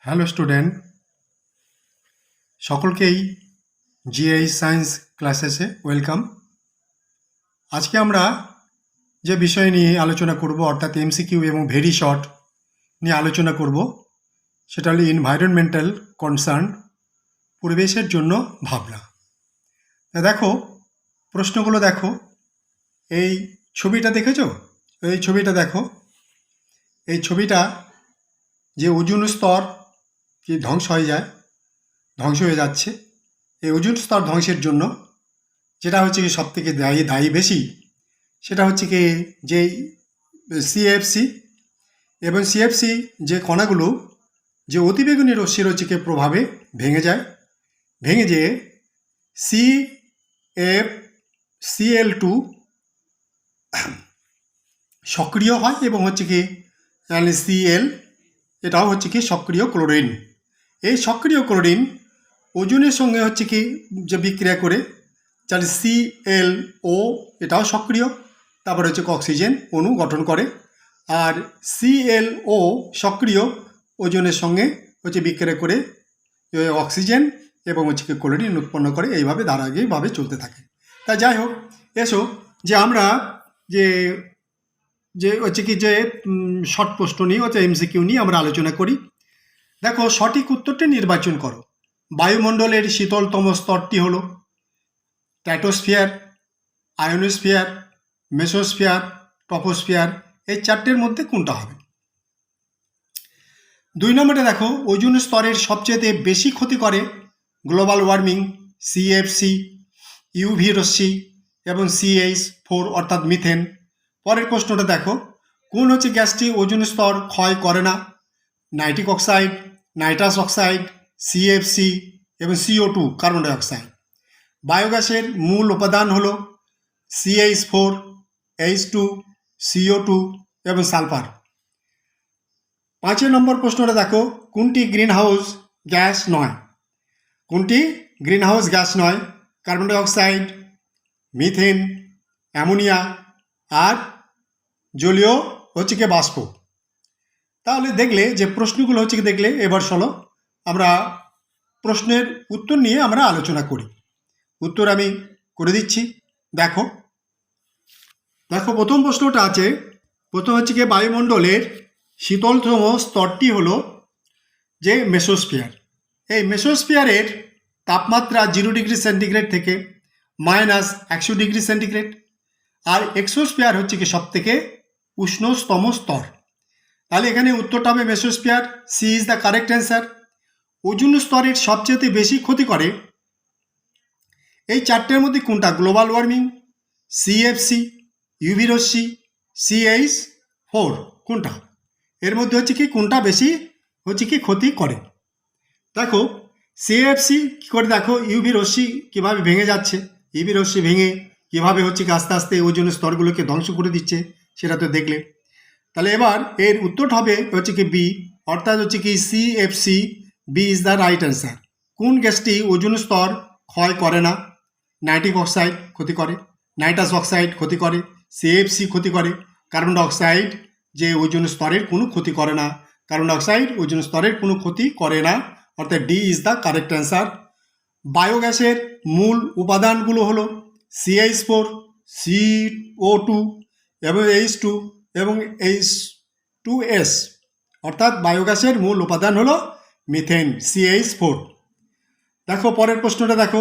Hello student, সকলকেই GH science ক্লাসেসে welcome. আজকে আমরা যে বিষয় নিয়ে আলোচনা করব অর্থাৎ এমসিকিউ এবং ভেরি শর্ট নিয়ে আলোচনা করব সেটা হলো এনভায়রনমেন্টাল কনসার্ন, পরিবেশের জন্য ভাবনা। দেখো প্রশ্নগুলো দেখো, এই ছবিটা দেখেছো? এই ছবিটা দেখো, এই ছবিটা যে ওজোন স্তর কি ধ্বংস হয়ে যাচ্ছে, এই ওজোন স্তর ধ্বংসের জন্য যেটা হচ্ছে কি সবথেকে দায়ী বেশি, সেটা হচ্ছে কি যে সিএফসি এবং সিএফসি যে কণাগুলো যে অতিবেগুনি রশ্মির হচ্ছে কি প্রভাবে ভেঙে যেয়ে CFCl2 সক্রিয় হয় এবং হচ্ছে কি Cl এটাও হচ্ছে কি সক্রিয় ক্লোরিন। এই সক্রিয় ক্লোরিন ওজনের সঙ্গে হচ্ছে কি যে বিক্রিয়া করে তাহলে ClO এটাও সক্রিয়, তারপরে হচ্ছে অক্সিজেন অণু গঠন করে। আর ClO সক্রিয় ওজনের সঙ্গে হচ্ছে বিক্রিয়া করে অক্সিজেন এবং হচ্ছে কি ক্লোরিন উৎপন্ন করে, এইভাবে ধারাবাহিকভাবে চলতে থাকে। তা যাই হোক, এসো যে আমরা যে হচ্ছে কি যে শর্ট প্রশ্ন নিয়ে হচ্ছে এমসিকিউ নিয়ে আমরা আলোচনা করি। দেখো সঠিক উত্তরটি নির্বাচন করো। বায়ুমণ্ডলের শীতলতম স্তরটি হলো স্ট্র্যাটোস্ফিয়ার, আয়োনোস্ফিয়ার, মেসোস্ফিয়ার, ট্রপোস্ফিয়ার। এই চারটের মধ্যে কোনটা হবে? 2 নম্বরে দেখো ওজোন স্তরের সবচেয়ে বেশি ক্ষতি করে গ্লোবাল ওয়ার্মিং, সিএফসি, ইউভি রশ্মি এবং CH4 অর্থাৎ মিথেন। পরের প্রশ্নটা দেখো, কোন হচ্ছে গ্যাসটি ওজোন স্তর ক্ষয় করে না? Nitric oxide, nitrous oxide, CFC এবং CO2 কার্বন ডাইঅক্সাইড। বায়োগ্যাসের মূল উপাদান হলো CH4, H2, CO2 এবং সালফার। 5 নম্বর প্রশ্নটা দেখো, কোনটি গ্রিন হাউস গ্যাস নয়? কোনটি গ্রিন হাউস গ্যাস নয়? কার্বন ডাইঅক্সাইড, মিথেন, অ্যামোনিয়া আর জলীয় হচ্ছে কি বাষ্প। তাহলে দেখলে যে প্রশ্নগুলো হচ্ছে কি দেখলে, এবার চলো আমরা প্রশ্নের উত্তর নিয়ে আমরা আলোচনা করি। উত্তর আমি করে দিচ্ছি। দেখো প্রথম প্রশ্নটা আছে, প্রথম হচ্ছে কি বায়ুমণ্ডলের শীতলতম স্তরটি হলো যে মেসোস্ফিয়ার। এই মেসোস্ফিয়ারের তাপমাত্রা 0 ডিগ্রি সেন্টিগ্রেড থেকে -100 ডিগ্রি সেন্টিগ্রেড। আর এক্সোস্ফিয়ার হচ্ছে কি সব থেকে উষ্ণতম স্তর। তাহলে এখানে উত্তরটা হবে mesosphere. C is the correct answer. Ozone স্তরের সবচেয়ে বেশি ক্ষতি করে এই চারটের মধ্যে কোনটা? গ্লোবাল ওয়ার্মিং, CFC, ইউভি রশ্মি, CH4 কোনটা? এর মধ্যে হচ্ছে কি কোনটা বেশি হচ্ছে কি ক্ষতি করে? দেখো CFC কী করে, দেখো ইউভি রশ্মি কীভাবে ভেঙে যাচ্ছে, ইউভি রশ্মি ভেঙে কীভাবে হচ্ছে কি আস্তে আস্তে ওজোন স্তরগুলোকে ধ্বংস করে দিচ্ছে, সেটা তো দেখলে। তাহলে এবার এর উত্তরটা হবে হচ্ছে কি বি, অর্থাৎ হচ্ছে কি CFC, B is the right answer. কোন গ্যাসটি ওজোন স্তর ক্ষয় করে না? নাইট্রিক অক্সাইড ক্ষতি করে, নাইট্রাস অক্সাইড ক্ষতি করে, CFC ক্ষতি করে, কার্বন ডাইঅক্সাইড যে ওজোন স্তরের কোনো ক্ষতি করে না। কার্বন ডাইঅক্সাইড ওজোন স্তরের কোনো ক্ষতি করে না, অর্থাৎ D is the correct answer. বায়োগ্যাসের মূল উপাদানগুলো হলো CH4, CO2 এবং H2 এবং H2S, অর্থাৎ বায়োগ্যাসের মূল উপাদান হলো মিথেন, CH4। দেখো পরের প্রশ্নটা দেখো,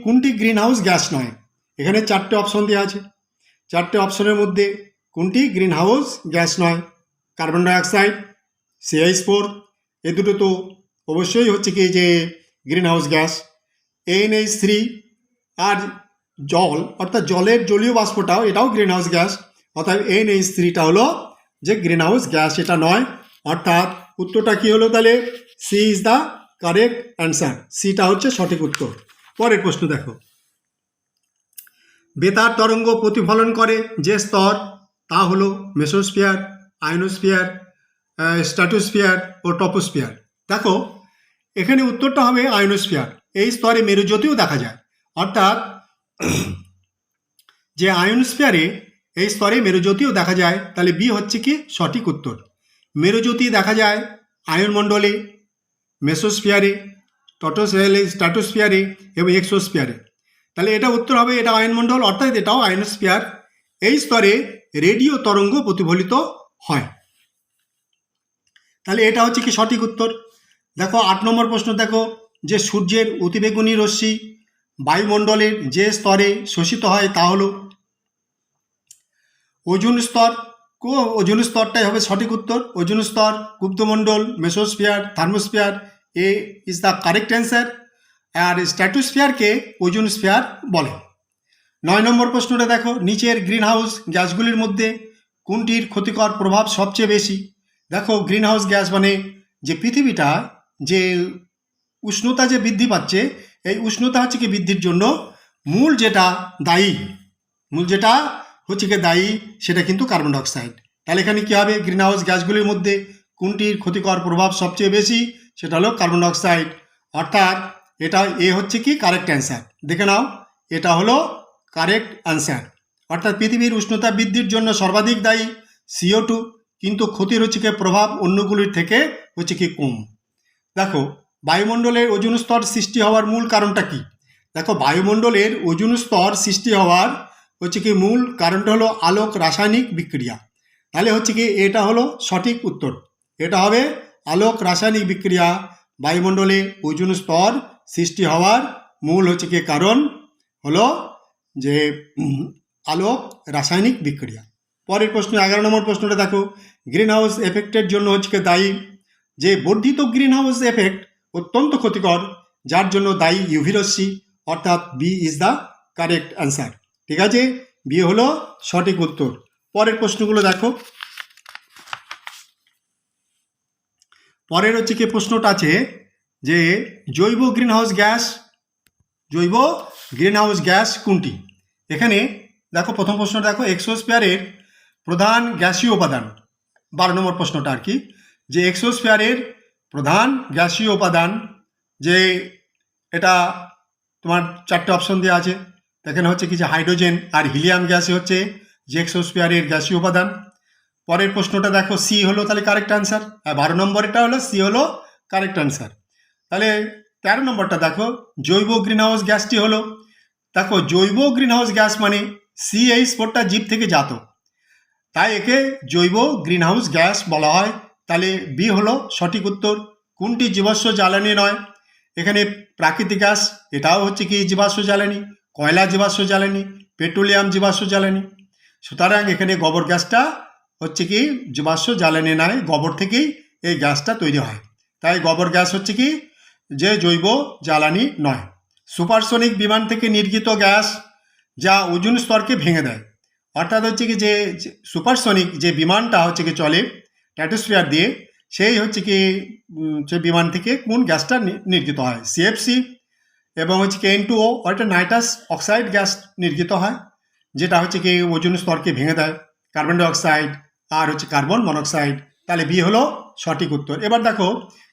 কোনটি গ্রিন হাউস গ্যাস নয়? এখানে 4টে অপশন দেওয়া আছে। 4টে অপশনের মধ্যে কোনটি গ্রিন হাউস গ্যাস নয়? কার্বন ডাইঅক্সাইড, CH4, এ দুটো তো অবশ্যই হচ্ছে কি যে গ্রিন হাউস গ্যাস। NH3 আর জল, অর্থাৎ জলের জলীয় বাষ্পটাও এটাও গ্রিন হাউস গ্যাস, অর্থাৎ NH3টা হলো যে গ্রিন হাউস গ্যাস, এটা নয়। অর্থাৎ উত্তরটা কি হলো তাহলে? C is the correct answer. সিটা হচ্ছে সঠিক উত্তর। পরের প্রশ্ন দেখো, বেতার তরঙ্গ প্রতিফলন করে যে স্তর তা হলো মেসোস্ফিয়ার, আয়োনোস্ফিয়ার, স্ট্র্যাটোস্ফিয়ার ও ট্রপোস্ফিয়ার। দেখো এখানে উত্তরটা হবে আয়োনোস্ফিয়ার। এই স্তরে মেরুজ্যোতিও দেখা যায়, অর্থাৎ যে আয়োনোস্ফিয়ারে এই স্তরে মেরুজ্যোতিও দেখা যায়, তাহলে বি হচ্ছে কি সঠিক উত্তর। মেরুজ্যোতি দেখা যায় আয়নমণ্ডলে, মেসোস্ফিয়ারে, স্ট্র্যাটোস্ফিয়ারে এবং এক্সোস্ফিয়ারে। তাহলে এটা উত্তর হবে, এটা আয়নমণ্ডল, অর্থাৎ এটাও আয়নোস্ফিয়ার। এই স্তরে রেডিও তরঙ্গ প্রতিফলিত হয়। তাহলে এটা হচ্ছে কি সঠিক উত্তর। দেখো 8 নম্বর প্রশ্ন, দেখো যে সূর্যের অতিবেগুনি রশ্মি বায়ুমণ্ডলের যে স্তরে শোষিত হয় তা হলো ওজোন স্তর। ওজোন স্তরটাই হবে সঠিক উত্তর। ওজোন স্তর, গুপ্তমণ্ডল, mesosphere, thermosphere, A is the correct answer. আর স্ট্র্যাটোস্ফিয়ারকে ওজোন স্ফিয়ার বলে। 9 নম্বর প্রশ্নটা দেখো, নিচের গ্রিনহাউস গ্যাসগুলির মধ্যে কোনটির ক্ষতিকর প্রভাব সবচেয়ে বেশি? দেখো গ্রিনহাউস গ্যাস মানে যে পৃথিবীটা যে উষ্ণতা যে বৃদ্ধি পাচ্ছে, এই উষ্ণতা হচ্ছে কি বৃদ্ধির জন্য মূল যেটা দায়ী সেটা কিন্তু কার্বন ডাইঅক্সাইড। তাহলে এখানে কী হবে, গ্রিনহাউস গ্যাসগুলির মধ্যে কোনটির ক্ষতিকর প্রভাব সবচেয়ে বেশি? সেটা হলো কার্বন ডাইঅক্সাইড। অর্থাৎ এটা এ হচ্ছে কি কারেক্ট অ্যান্সার। দেখে নাও, এটা হলো কারেক্ট অ্যান্সার। অর্থাৎ পৃথিবীর উষ্ণতা বৃদ্ধির জন্য সর্বাধিক দায়ী CO2, কিন্তু ক্ষতির হচ্ছে কি প্রভাব অন্যগুলির থেকে হচ্ছে কি কম। দেখো বায়ুমণ্ডলের ওজোন স্তর সৃষ্টি হওয়ার মূল কারণটা কি? দেখো বায়ুমণ্ডলের ওজোন স্তর সৃষ্টি হওয়ার হচ্ছে কি মূল কারণটা হলো আলোক রাসায়নিক বিক্রিয়া। তাহলে হচ্ছে কি এটা হলো সঠিক উত্তর। এটা হবে আলোক রাসায়নিক বিক্রিয়া বায়ুমণ্ডলে ওজোন স্তর সৃষ্টি হওয়ার মূল হচ্ছে কি কারণ হলো যে আলোক রাসায়নিক বিক্রিয়া। পরের প্রশ্ন 11 নম্বর প্রশ্নটা দেখো, গ্রিন হাউস এফেক্টের জন্য হচ্ছে কি দায়ী যে বর্ধিত গ্রিন হাউস এফেক্ট অত্যন্ত ক্ষতিকর, যার জন্য দায়ী ইউভি রশ্মি। অর্থাৎ B is the correct answer. ঠিক আছে, বি হলো সঠিক উত্তর। পরের প্রশ্নগুলো দেখো। পরের হচ্ছে কি প্রশ্নটা আছে যে জৈব গ্রিনহাউস গ্যাস কোনটি? এখানে দেখো প্রথম প্রশ্নটা দেখো, এক্সোস্ফিয়ারের প্রধান গ্যাসীয় উপাদান। 12 নম্বর প্রশ্নটা আর কি, যে এক্সোস্ফিয়ারের প্রধান গ্যাসীয় উপাদান, যে এটা তোমার 4টে অপশন দেওয়া আছে। এখানে হচ্ছে কি যে হাইড্রোজেন আর হিলিয়াম গ্যাসই হচ্ছে যে এক্সোস্ফিয়ারের গ্যাসীয় উপাদান। পরের প্রশ্নটা দেখো, সি হলো তাহলে কারেক্ট অ্যান্সার। আর 12 নম্বরটা হলো সি হলো কারেক্ট অ্যান্সার। তাহলে 13 নম্বরটা দেখো, জৈব গ্রিনহাউস গ্যাসটি হলো, দেখো জৈব গ্রিনহাউস গ্যাস মানে CH4টা জীব থেকে জাত, তাই একে জৈব গ্রিনহাউস গ্যাস বলা হয়। তাহলে বি হলো সঠিক উত্তর। কোনটি জীবাশ্ম জ্বালানি নয়? এখানে প্রাকৃতিক গ্যাস, এটাও হচ্ছে কি জীবাশ্ম জ্বালানি, কয়লা জীবাশ্ম জ্বালানি, পেট্রোলিয়াম জীবাশ্ম জ্বালানি। সুতরাং এখানে গোবর গ্যাসটা হচ্ছে কি জীবাশ্ম জ্বালানি নয়, গোবর থেকেই এই গ্যাসটা তৈরি হয়। তাই গোবর গ্যাস হচ্ছে কি যে জৈব জ্বালানি নয়। সুপারসনিক বিমান থেকে নির্গত গ্যাস যা ওজোন স্তরকে ভেঙে দেয়। অর্থাৎ হচ্ছে কি যে সুপারসনিক যে বিমানটা হচ্ছে কি চলে স্ট্র্যাটোস্ফিয়ার দিয়ে, সেই হচ্ছে কি সে বিমান থেকে কোন গ্যাসটা নির্গত হয়? CFC এবং হচ্ছে কি N2O, অর্থাৎ নাইট্রাস অক্সাইড গ্যাস নির্গত হয়, যেটা হচ্ছে কি ওজোন স্তরকে ভেঙে দেয়। কার্বন ডাইঅক্সাইড আর হচ্ছে কার্বন মনোক্সাইড। তাহলে বি হলো সঠিক উত্তর। এবার দেখো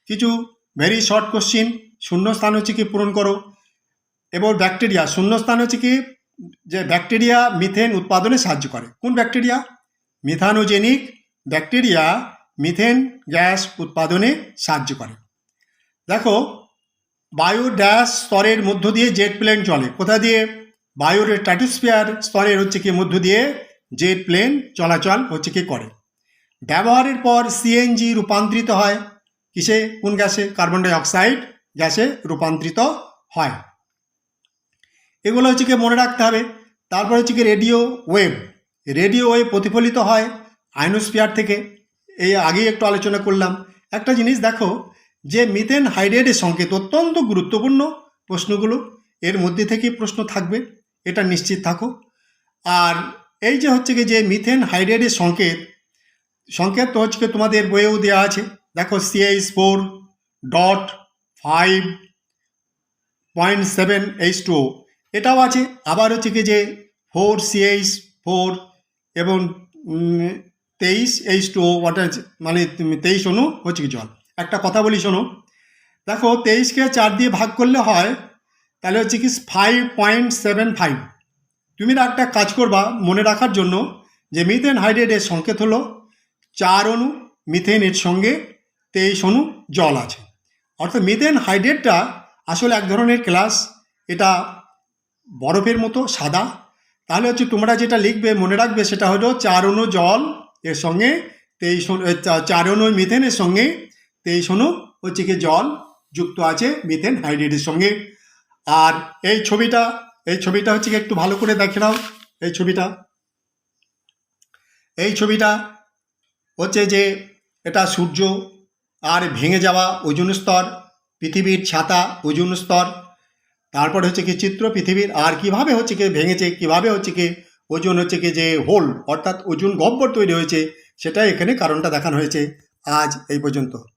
কিছু ভেরি শর্ট কোশ্চিন, শূন্যস্থান হচ্ছে কি পূরণ করো। এবং ব্যাকটেরিয়া, শূন্যস্থান হচ্ছে কি যে ব্যাকটেরিয়া মিথেন উৎপাদনে সাহায্য করে। কোন bacteria? Methanogenic bacteria methane gas উৎপাদনে সাহায্য করে। দেখো বায়ুর ড্যাশ স্তরের মধ্য দিয়ে জেট প্লেন চলে। কোথা দিয়ে? বায়ুর স্ট্র্যাটোস্ফিয়ার স্তরের হচ্ছে কি মধ্য দিয়ে জেট প্লেন চলাচল হচ্ছে কি করে। ব্যবহারের পর CNG রূপান্তরিত হয় কিসে? কোন গ্যাসে? কার্বন ডাইঅক্সাইড গ্যাসে রূপান্তরিত হয়। এগুলো হচ্ছে কি মনে রাখতে হবে। তারপর হচ্ছে কি রেডিও ওয়েভ প্রতিফলিত হয় আয়নোস্ফিয়ার থেকে। এই আগেই একটু আলোচনা করলাম। একটা জিনিস দেখো যে মিথেন হাইড্রেটের সংকেত অত্যন্ত গুরুত্বপূর্ণ প্রশ্নগুলো, এর মধ্যে থেকেই প্রশ্ন থাকবে, এটা নিশ্চিত থাকো। আর এই যে হচ্ছে কি যে মিথেন হাইড্রেটের সংকেত তো হচ্ছে কি তোমাদের বইয়েও দেওয়া আছে। দেখো CH4.5.7H2O এটাও আছে। আবার হচ্ছে কি যে 4CH4 এবং 23H2O, ওয়াটার মানে 23 অণু হচ্ছে কি জল। একটা কথা বলি শোনো, দেখো 23কে 4 দিয়ে ভাগ করলে হয় তাহলে হচ্ছে কি 5.75। তুমি না একটা কাজ করবা মনে রাখার জন্য, যে মিথেন হাইড্রেটের সংকেত হলো 4 অণু মিথেনের সঙ্গে 23 অণু জল আছে। অর্থাৎ মিথেন হাইড্রেটটা আসলে এক ধরনের ক্লাস, এটা বরফের মতো সাদা। তাহলে হচ্ছে তোমরা যেটা লিখবে মনে রাখবে সেটা হলো 4 অণু জল এর সঙ্গে 23 অণু 4 অণু মিথেনের সঙ্গে 23 অণু হচ্ছে কি জল যুক্ত আছে মিথেন হাইড্রেটের সঙ্গে। আর এই ছবিটা হচ্ছে কি একটু ভালো করে দেখে নাও। এই ছবিটা হচ্ছে যে এটা সূর্য আর ভেঙে যাওয়া ওজোন স্তর, পৃথিবীর ছাতা ওজোন স্তর, তারপর হচ্ছে কি চিত্র পৃথিবীর, আর কিভাবে হচ্ছে কি ভেঙেছে, কিভাবে হচ্ছে কি ওজোন হচ্ছে কি যে হোল অর্থাৎ ওজোন গহ্বর তৈরি হয়েছে, সেটা এখানে কারণটা দেখানো হয়েছে। আজ এই পর্যন্ত।